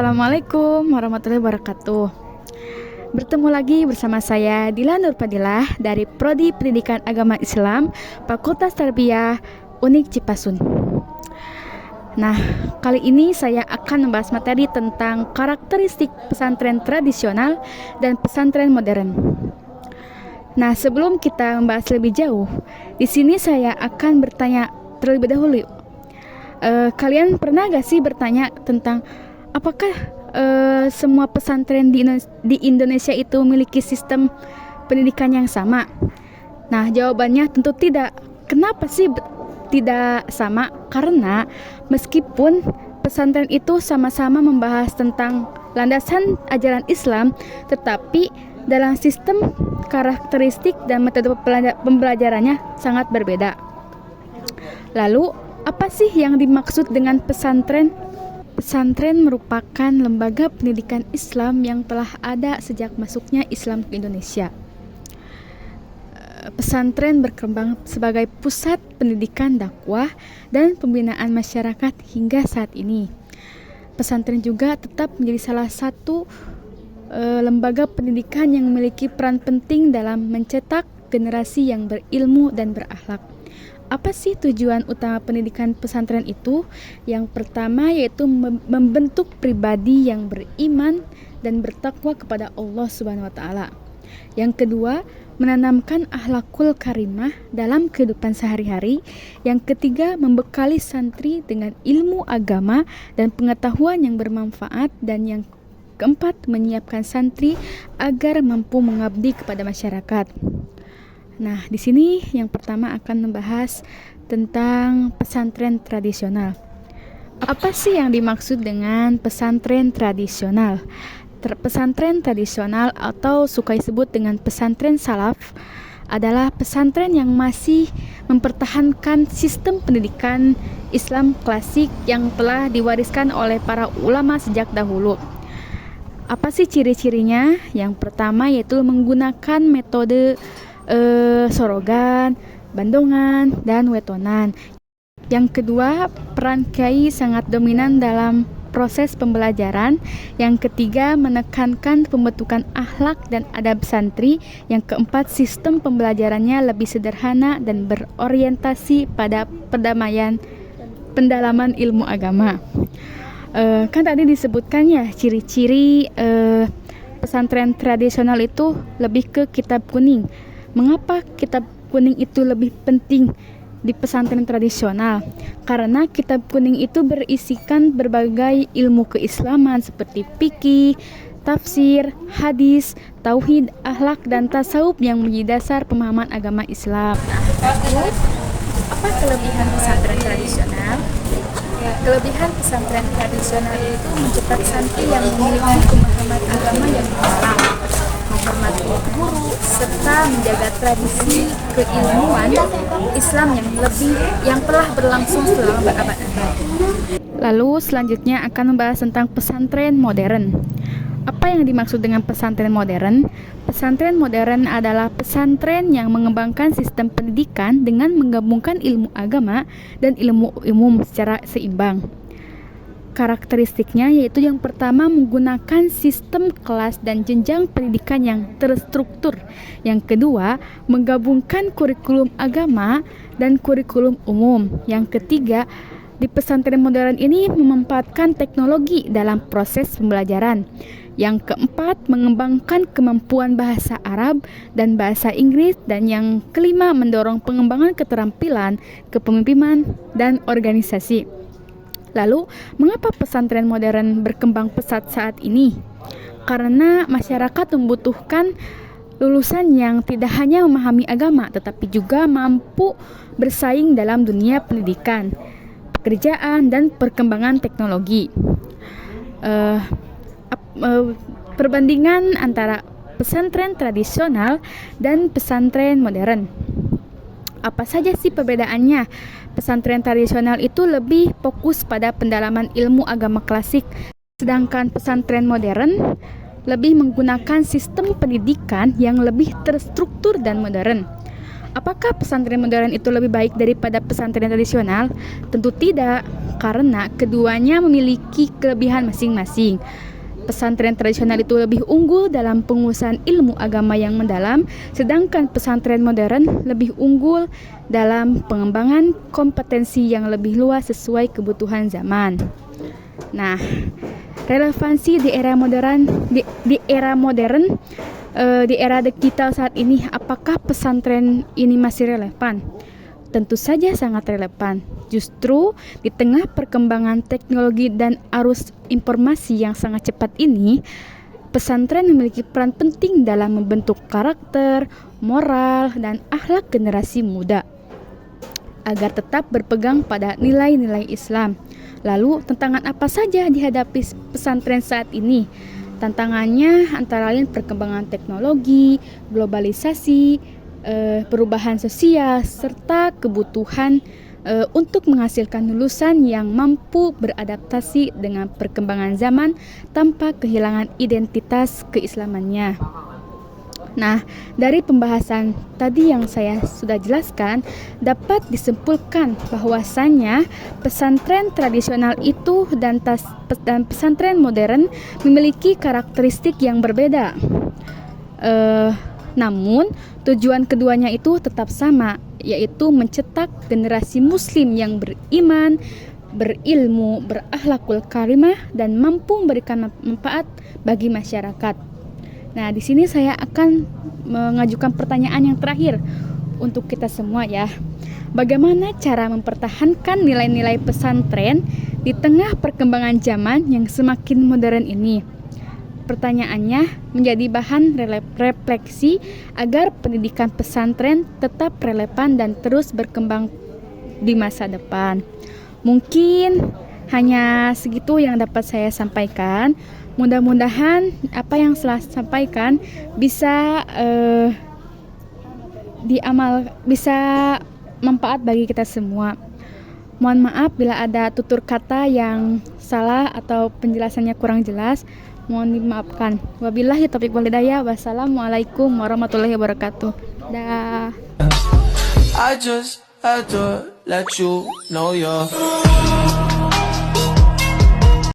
Assalamualaikum warahmatullahi wabarakatuh. Bertemu lagi bersama saya Dila Nurfadilah dari Prodi Pendidikan Agama Islam Fakultas Tarbiyah Unik Cipasun. Nah, kali ini saya akan membahas materi tentang karakteristik pesantren tradisional dan pesantren modern. Nah, sebelum kita membahas lebih jauh, di sini saya akan bertanya terlebih dahulu. Kalian pernah gak sih bertanya tentang apakah semua pesantren di Indonesia itu memiliki sistem pendidikan yang sama? Nah, jawabannya tentu tidak. Kenapa sih tidak sama? Karena meskipun pesantren itu sama-sama membahas tentang landasan ajaran Islam, tetapi dalam sistem, karakteristik, dan metode pembelajarannya sangat berbeda. Lalu, apa sih yang dimaksud dengan pesantren? Pesantren merupakan lembaga pendidikan Islam yang telah ada sejak masuknya Islam ke Indonesia. Pesantren berkembang sebagai pusat pendidikan dakwah dan pembinaan masyarakat hingga saat ini. Pesantren juga tetap menjadi salah satu lembaga pendidikan yang memiliki peran penting dalam mencetak generasi yang berilmu dan berakhlak. Apa sih tujuan utama pendidikan pesantren itu? Yang pertama yaitu membentuk pribadi yang beriman dan bertakwa kepada Allah Subhanahu wa taala. Yang kedua, menanamkan akhlakul karimah dalam kehidupan sehari-hari. Yang ketiga, membekali santri dengan ilmu agama dan pengetahuan yang bermanfaat. Dan yang keempat, menyiapkan santri agar mampu mengabdi kepada masyarakat. Nah, di sini yang pertama akan membahas tentang pesantren tradisional. Apa sih yang dimaksud dengan pesantren tradisional? Pesantren tradisional atau suka disebut dengan pesantren salaf adalah pesantren yang masih mempertahankan sistem pendidikan Islam klasik yang telah diwariskan oleh para ulama sejak dahulu. Apa sih ciri-cirinya? Yang pertama yaitu menggunakan metode sorogan, bandongan, dan wetonan. Yang kedua, peran kiai sangat dominan dalam proses pembelajaran. Yang ketiga, menekankan pembentukan akhlak dan adab santri. Yang keempat, sistem pembelajarannya lebih sederhana dan berorientasi pada pendalaman ilmu agama. Kan tadi disebutkan ya ciri-ciri pesantren tradisional itu lebih ke kitab kuning. Mengapa kitab kuning itu lebih penting di pesantren tradisional? Karena kitab kuning itu berisikan berbagai ilmu keislaman seperti fikih, tafsir, hadis, tauhid, akhlak, dan tasawuf yang menjadi dasar pemahaman agama Islam. Terus, apa kelebihan pesantren tradisional? Kelebihan pesantren tradisional itu mencetak santri yang memiliki pemahaman agama yang dalam, menghormati guru, serta menjaga tradisi keilmuan Islam yang telah berlangsung selama berabad-abad. Lalu selanjutnya akan membahas tentang pesantren modern. Apa yang dimaksud dengan pesantren modern? Pesantren modern adalah pesantren yang mengembangkan sistem pendidikan dengan menggabungkan ilmu agama dan ilmu umum secara seimbang. Karakteristiknya yaitu yang pertama menggunakan sistem kelas dan jenjang pendidikan yang terstruktur. Yang kedua, menggabungkan kurikulum agama dan kurikulum umum. Yang ketiga, di pesantren modern ini memanfaatkan teknologi dalam proses pembelajaran. Yang keempat, mengembangkan kemampuan bahasa Arab dan bahasa Inggris. Dan yang kelima, mendorong pengembangan keterampilan, kepemimpinan, dan organisasi. Lalu, mengapa pesantren modern berkembang pesat saat ini? Karena masyarakat membutuhkan lulusan yang tidak hanya memahami agama, tetapi juga mampu bersaing dalam dunia pendidikan, pekerjaan, dan perkembangan teknologi. Perbandingan antara pesantren tradisional dan pesantren modern. Apa saja sih perbedaannya? Pesantren tradisional itu lebih fokus pada pendalaman ilmu agama klasik, sedangkan pesantren modern lebih menggunakan sistem pendidikan yang lebih terstruktur dan modern. Apakah pesantren modern itu lebih baik daripada pesantren tradisional? Tentu tidak, karena keduanya memiliki kelebihan masing-masing. Pesantren tradisional itu lebih unggul dalam penguasaan ilmu agama yang mendalam, sedangkan pesantren modern lebih unggul dalam pengembangan kompetensi yang lebih luas sesuai kebutuhan zaman. Nah, relevansi di era modern, di era digital saat ini, apakah pesantren ini masih relevan? Tentu saja sangat relevan. Justru di tengah perkembangan teknologi dan arus informasi yang sangat cepat ini, pesantren memiliki peran penting dalam membentuk karakter, moral, dan akhlak generasi muda agar tetap berpegang pada nilai-nilai Islam. Lalu, tantangan apa saja dihadapi pesantren saat ini? Tantangannya antara lain perkembangan teknologi, globalisasi, perubahan sosial, serta kebutuhan untuk menghasilkan lulusan yang mampu beradaptasi dengan perkembangan zaman tanpa kehilangan identitas keislamannya. Nah, dari pembahasan tadi yang saya sudah jelaskan, dapat disimpulkan bahwasannya pesantren tradisional itu dan pesantren modern memiliki karakteristik yang berbeda. Namun, tujuan keduanya itu tetap sama, yaitu mencetak generasi muslim yang beriman, berilmu, berakhlakul karimah, dan mampu memberikan manfaat bagi masyarakat. Nah, di sini saya akan mengajukan pertanyaan yang terakhir untuk kita semua ya. Bagaimana cara mempertahankan nilai-nilai pesantren di tengah perkembangan zaman yang semakin modern ini? Pertanyaannya menjadi bahan refleksi agar pendidikan pesantren tetap relevan dan terus berkembang di masa depan. Mungkin hanya segitu yang dapat saya sampaikan. Mudah-mudahan apa yang saya sampaikan bisa bisa manfaat bagi kita semua. Mohon maaf bila ada tutur kata yang salah atau penjelasannya kurang jelas. Mohon dimaafkan. Wabillahi taufiq wal hidayah. Wassalamualaikum warahmatullahi wabarakatuh. Dah. I just had to let you know you're